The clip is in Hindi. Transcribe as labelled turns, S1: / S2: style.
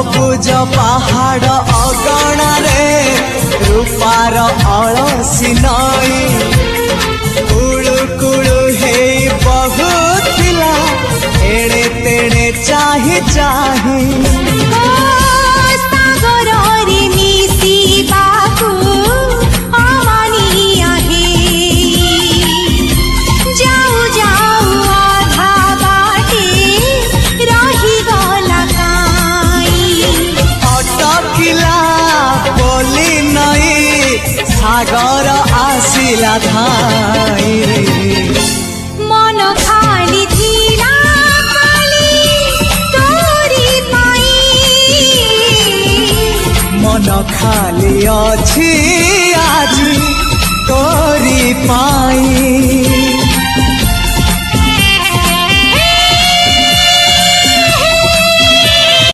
S1: सबुज पहाड़ अगणारे रूपार अलसी नई कुळु कुळु हे बहुथिला एड़े तेड़े चाही चाही सागर आसिला धाई
S2: मन खाली थिला खाली तोरी पाई
S1: मन खाली अछि आज तोरी पाई।